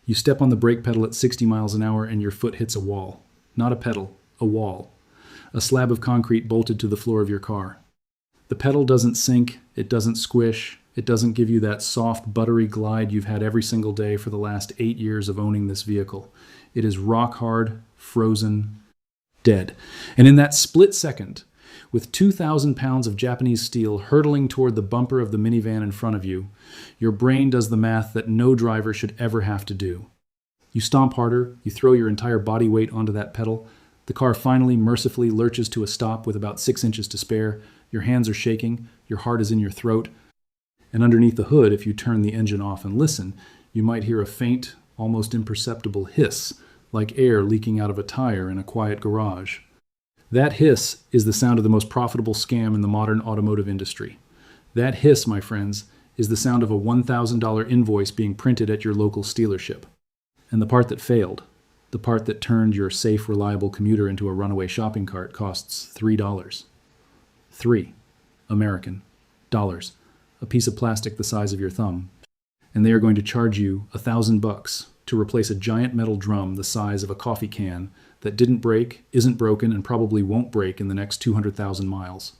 You step on the brake pedal at 60 miles an hour and your foot hits a wall. Not a pedal, a wall. A slab of concrete bolted to the floor of your car. The pedal doesn't sink, it doesn't squish, it doesn't give you that soft, buttery glide you've had every single day for the last 8 years of owning this vehicle. It is rock hard, frozen, dead. And in that split second, with 2,000 pounds of Japanese steel hurtling toward the bumper of the minivan in front of you, your brain does the math that no driver should ever have to do. You stomp harder, you throw your entire body weight onto that pedal. The car finally, mercifully lurches to a stop with about 6 inches to spare. Your hands are shaking, your heart is in your throat. And underneath the hood, if you turn the engine off and listen, you might hear a faint, almost imperceptible hiss, like air leaking out of a tire in a quiet garage. That hiss is the sound of the most profitable scam in the modern automotive industry. That hiss, my friends, is the sound of a $1,000 invoice being printed at your local Stealership. And the part that failed, the part that turned your safe, reliable commuter into a runaway shopping cart, costs $3. 3 American dollars. A piece of plastic the size of your thumb. And they are going to charge you $1,000 to replace a giant metal drum the size of a coffee can that didn't break, isn't broken, and probably won't break in the next 200,000 miles.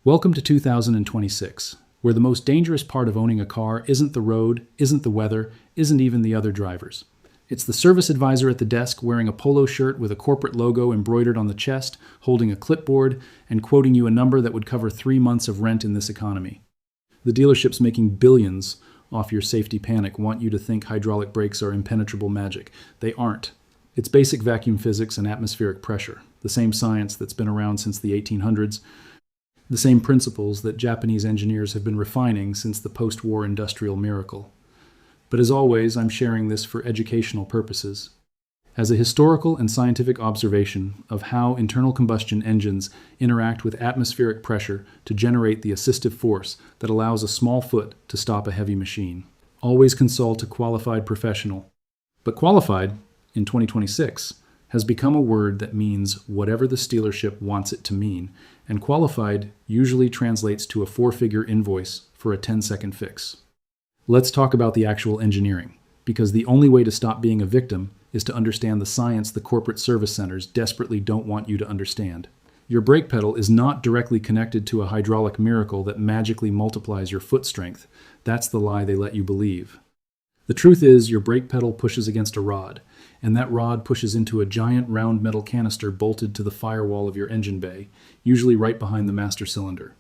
Welcome to 2026, where the most dangerous part of owning a car isn't the road, isn't the weather, isn't even the other drivers. It's the service advisor at the desk wearing a polo shirt with a corporate logo embroidered on the chest, holding a clipboard, and quoting you a number that would cover 3 months of rent in this economy. The dealerships making billions off your safety panic want you to think hydraulic brakes are impenetrable magic. They aren't. It's basic vacuum physics and atmospheric pressure, the same science that's been around since the 1800s, the same principles that Japanese engineers have been refining since the post-war industrial miracle. But as always, I'm sharing this for educational purposes. As a historical and scientific observation of how internal combustion engines interact with atmospheric pressure to generate the assistive force that allows a small foot to stop a heavy machine. Always consult a qualified professional. But qualified, in 2026, has become a word that means whatever the Stealership wants it to mean, and qualified usually translates to a 4-figure invoice for a 10-second fix. Let's talk about the actual engineering, because the only way to stop being a victim is to understand the science the corporate service centers desperately don't want you to understand. Your brake pedal is not directly connected to a hydraulic miracle that magically multiplies your foot strength. That's the lie they let you believe. The truth is, your brake pedal pushes against a rod, and that rod pushes into a giant round metal canister bolted to the firewall of your engine bay, usually right behind the master cylinder.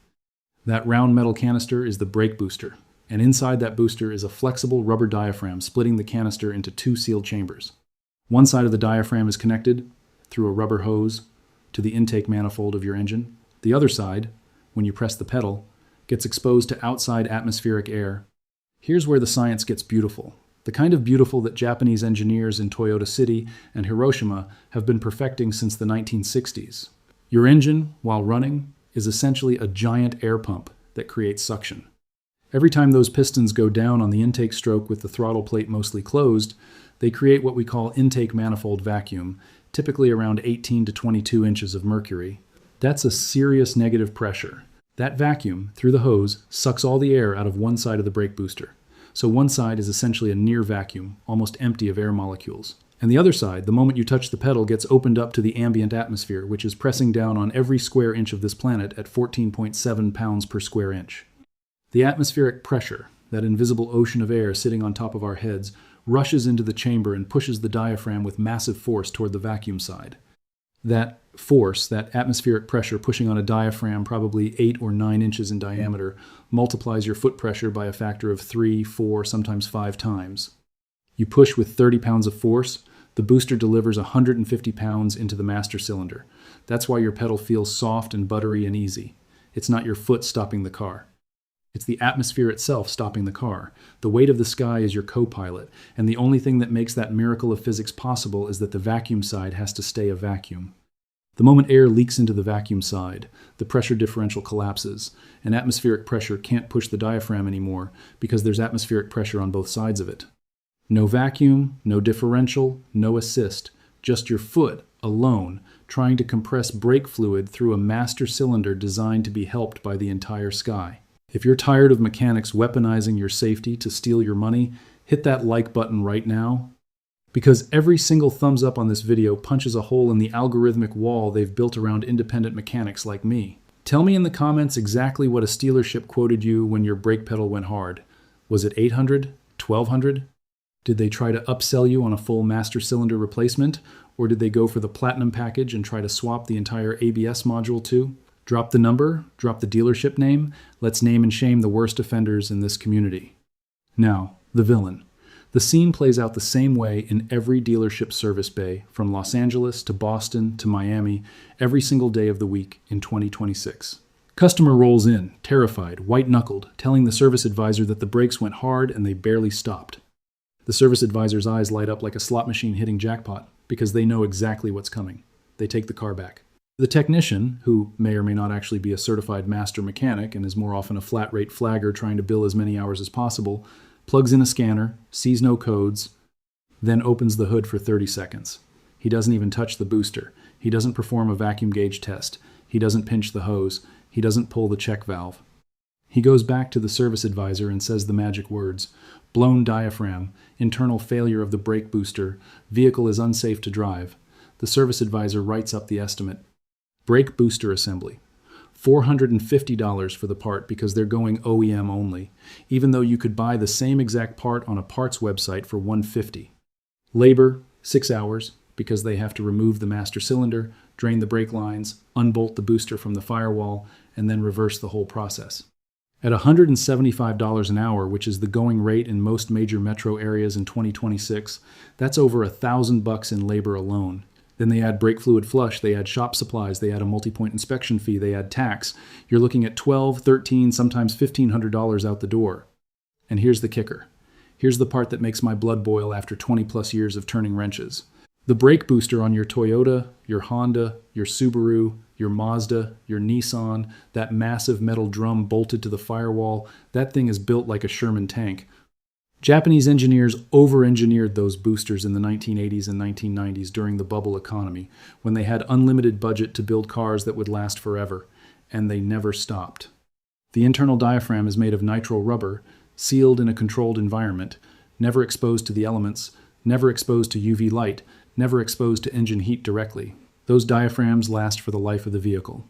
That round metal canister is the brake booster, and inside that booster is a flexible rubber diaphragm splitting the canister into 2 sealed chambers. One side of the diaphragm is connected, through a rubber hose, to the intake manifold of your engine. The other side, when you press the pedal, gets exposed to outside atmospheric air. Here's where the science gets beautiful. The kind of beautiful that Japanese engineers in Toyota City and Hiroshima have been perfecting since the 1960s. Your engine, while running, is essentially a giant air pump that creates suction. Every time those pistons go down on the intake stroke with the throttle plate mostly closed, they create what we call intake manifold vacuum, typically around 18 to 22 inches of mercury. That's a serious negative pressure. That vacuum, through the hose, sucks all the air out of one side of the brake booster. So one side is essentially a near vacuum, almost empty of air molecules. And the other side, the moment you touch the pedal, gets opened up to the ambient atmosphere, which is pressing down on every square inch of this planet at 14.7 pounds per square inch. The atmospheric pressure, that invisible ocean of air sitting on top of our heads, rushes into the chamber and pushes the diaphragm with massive force toward the vacuum side. That force, that atmospheric pressure pushing on a diaphragm probably 8 or 9 inches in diameter, multiplies your foot pressure by a factor of 3, 4, sometimes 5 times. You push with 30 pounds of force, the booster delivers 150 pounds into the master cylinder. That's why your pedal feels soft and buttery and easy. It's not your foot stopping the car. It's the atmosphere itself stopping the car. The weight of the sky is your co-pilot, and the only thing that makes that miracle of physics possible is that the vacuum side has to stay a vacuum. The moment air leaks into the vacuum side, the pressure differential collapses, and atmospheric pressure can't push the diaphragm anymore because there's atmospheric pressure on both sides of it. No vacuum, no differential, no assist, just your foot, alone, trying to compress brake fluid through a master cylinder designed to be helped by the entire sky. If you're tired of mechanics weaponizing your safety to steal your money, hit that like button right now Because every single thumbs up on this video punches a hole in the algorithmic wall they've built around independent mechanics like me. Tell me in the comments exactly what a Stealership quoted you when your brake pedal went hard. Was it 800? 1200? Did they try to upsell you on a full master cylinder replacement? Or did they go for the platinum package and try to swap the entire ABS module too? Drop the number, drop the dealership name. Let's name and shame the worst offenders in this community. Now, the villain. The scene plays out the same way in every dealership service bay, from Los Angeles to Boston to Miami, every single day of the week in 2026. Customer rolls in, terrified, white-knuckled, telling the service advisor that the brakes went hard and they barely stopped. The service advisor's eyes light up like a slot machine hitting jackpot because they know exactly what's coming. They take the car back. The technician, who may or may not actually be a certified master mechanic and is more often a flat-rate flagger trying to bill as many hours as possible, plugs in a scanner, sees no codes, then opens the hood for 30 seconds. He doesn't even touch the booster. He doesn't perform a vacuum gauge test. He doesn't pinch the hose. He doesn't pull the check valve. He goes back to the service advisor and says the magic words: blown diaphragm, internal failure of the brake booster, vehicle is unsafe to drive. The service advisor writes up the estimate. Brake booster assembly. $450 for the part because they're going OEM only, even though you could buy the same exact part on a parts website for $150. Labor, 6 hours, because they have to remove the master cylinder, drain the brake lines, unbolt the booster from the firewall, and then reverse the whole process. At $175 an hour, which is the going rate in most major metro areas in 2026, that's over $1,000 in labor alone. Then they add brake fluid flush, they add shop supplies, they add a multi-point inspection fee, they add tax. You're looking at $1,200, $1,300, sometimes $1,500 out the door. And here's the kicker. Here's the part that makes my blood boil after 20 plus years of turning wrenches. The brake booster on your Toyota, your Honda, your Subaru, your Mazda, your Nissan, that massive metal drum bolted to the firewall, that thing is built like a Sherman tank. Japanese engineers over-engineered those boosters in the 1980s and 1990s during the bubble economy, when they had unlimited budget to build cars that would last forever, and they never stopped. The internal diaphragm is made of nitrile rubber, sealed in a controlled environment, never exposed to the elements, never exposed to UV light, never exposed to engine heat directly. Those diaphragms last for the life of the vehicle.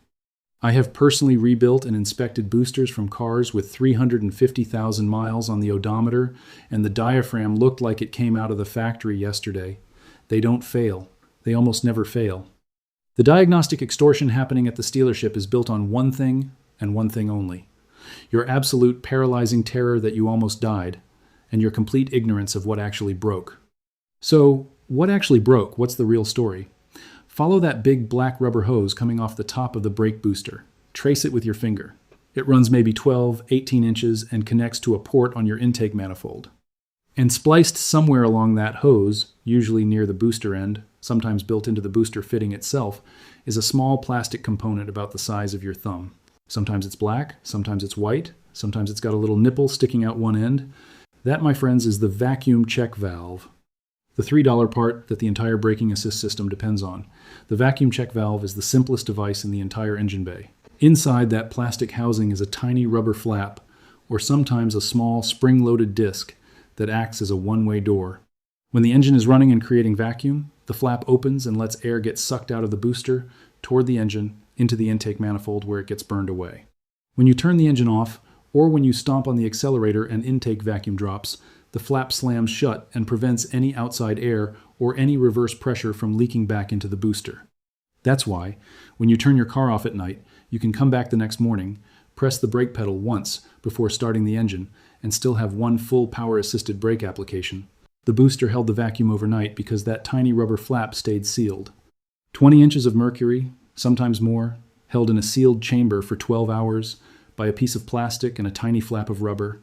I have personally rebuilt and inspected boosters from cars with 350,000 miles on the odometer, and the diaphragm looked like it came out of the factory yesterday. They don't fail. They almost never fail. The diagnostic extortion happening at the Stealership is built on one thing and one thing only: your absolute paralyzing terror that you almost died, and your complete ignorance of what actually broke. So, what actually broke? What's the real story? Follow that big black rubber hose coming off the top of the brake booster. Trace it with your finger. It runs maybe 12, 18 inches and connects to a port on your intake manifold. And spliced somewhere along that hose, usually near the booster end, sometimes built into the booster fitting itself, is a small plastic component about the size of your thumb. Sometimes it's black, sometimes it's white, sometimes it's got a little nipple sticking out one end. That, my friends, is the vacuum check valve. The $3 part that the entire braking assist system depends on. The vacuum check valve is the simplest device in the entire engine bay. Inside that plastic housing is a tiny rubber flap, or sometimes a small spring-loaded disc that acts as a one-way door. When the engine is running and creating vacuum, the flap opens and lets air get sucked out of the booster toward the engine into the intake manifold where it gets burned away. When you turn the engine off, or when you stomp on the accelerator and intake vacuum drops, the flap slams shut and prevents any outside air or any reverse pressure from leaking back into the booster. That's why, when you turn your car off at night, you can come back the next morning, press the brake pedal once before starting the engine, and still have one full power-assisted brake application. The booster held the vacuum overnight because that tiny rubber flap stayed sealed. 20 inches of mercury, sometimes more, held in a sealed chamber for 12 hours by a piece of plastic and a tiny flap of rubber.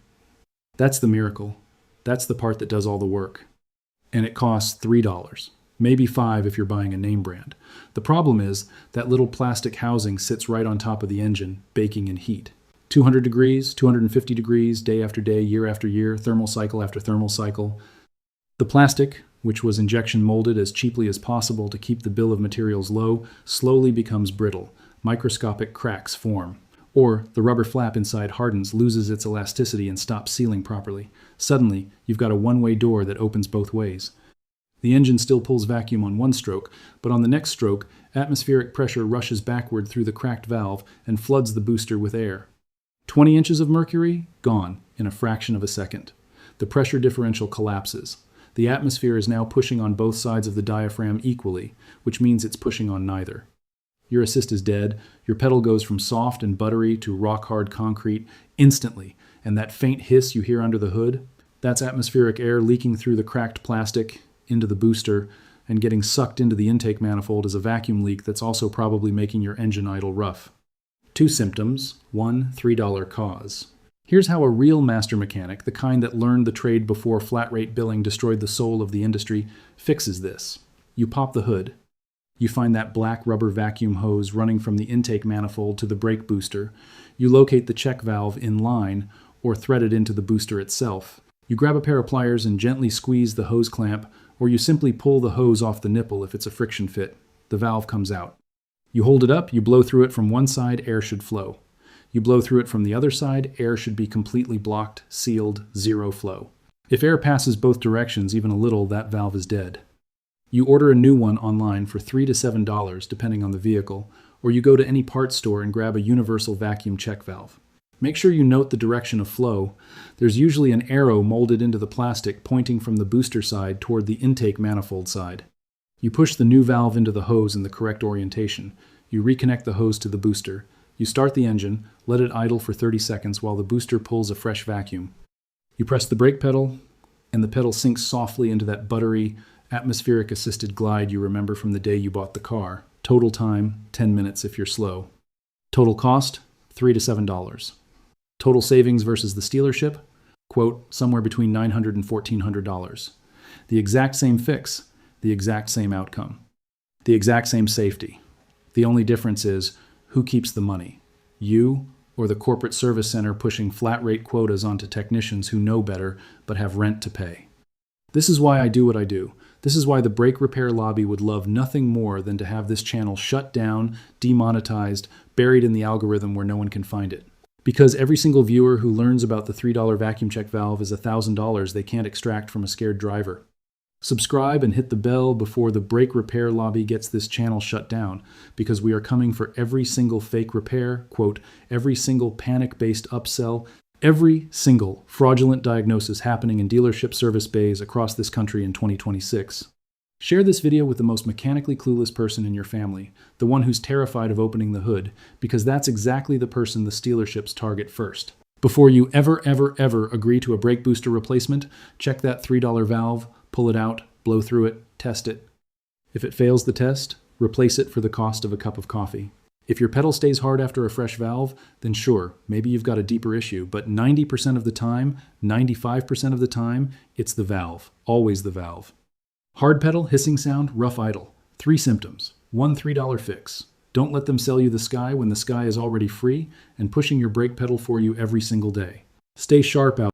That's the miracle. That's the part that does all the work. And it costs $3, maybe $5 if you're buying a name brand. The problem is that little plastic housing sits right on top of the engine, baking in heat. 200 degrees, 250 degrees, day after day, year after year, thermal cycle after thermal cycle. The plastic, which was injection molded as cheaply as possible to keep the bill of materials low, slowly becomes brittle. Microscopic cracks form. Or the rubber flap inside hardens, loses its elasticity, and stops sealing properly. Suddenly, you've got a one-way door that opens both ways. The engine still pulls vacuum on one stroke, but on the next stroke, atmospheric pressure rushes backward through the cracked valve and floods the booster with air. 20 inches of mercury? Gone in a fraction of a second. The pressure differential collapses. The atmosphere is now pushing on both sides of the diaphragm equally, which means it's pushing on neither. Your assist is dead. Your pedal goes from soft and buttery to rock-hard concrete instantly, and that faint hiss you hear under the hood, that's atmospheric air leaking through the cracked plastic into the booster and getting sucked into the intake manifold as a vacuum leak that's also probably making your engine idle rough. 2 symptoms, 1 $3 cause. Here's how a real master mechanic, the kind that learned the trade before flat rate billing destroyed the soul of the industry, fixes this. You pop the hood. You find that black rubber vacuum hose running from the intake manifold to the brake booster. You locate the check valve in line or thread it into the booster itself. You grab a pair of pliers and gently squeeze the hose clamp, or you simply pull the hose off the nipple if it's a friction fit. The valve comes out. You hold it up, you blow through it from one side, air should flow. You blow through it from the other side, air should be completely blocked, sealed, zero flow. If air passes both directions even a little, that valve is dead. You order a new one online for $3 to $7 depending on the vehicle, or you go to any parts store and grab a universal vacuum check valve. Make sure you note the direction of flow. There's usually an arrow molded into the plastic pointing from the booster side toward the intake manifold side. You push the new valve into the hose in the correct orientation. You reconnect the hose to the booster. You start the engine, let it idle for 30 seconds while the booster pulls a fresh vacuum. You press the brake pedal, and the pedal sinks softly into that buttery, atmospheric-assisted glide you remember from the day you bought the car. Total time, 10 minutes if you're slow. Total cost, $3 to $7. Total savings versus the Stealership, quote, somewhere between $900 and $1,400. The exact same fix, the exact same outcome. The exact same safety. The only difference is, who keeps the money? You or the corporate service center pushing flat rate quotas onto technicians who know better but have rent to pay? This is why I do what I do. This is why the brake repair lobby would love nothing more than to have this channel shut down, demonetized, buried in the algorithm where no one can find it. Because every single viewer who learns about the $3 vacuum check valve is $1,000 they can't extract from a scared driver. Subscribe and hit the bell before the brake repair lobby gets this channel shut down, because we are coming for every single fake repair, quote, every single panic-based upsell, every single fraudulent diagnosis happening in dealership service bays across this country in 2026. Share this video with the most mechanically clueless person in your family, the one who's terrified of opening the hood, because that's exactly the person the Stealerships target first. Before you ever agree to a brake booster replacement, check that $3 valve, pull it out, blow through it, test it. If it fails the test, replace it for the cost of a cup of coffee. If your pedal stays hard after a fresh valve, then sure, maybe you've got a deeper issue, but 90% of the time, 95% of the time, it's the valve, always the valve. Hard pedal, hissing sound, rough idle. 3 symptoms, 1 $3 fix. Don't let them sell you the sky when the sky is already free and pushing your brake pedal for you every single day. Stay sharp out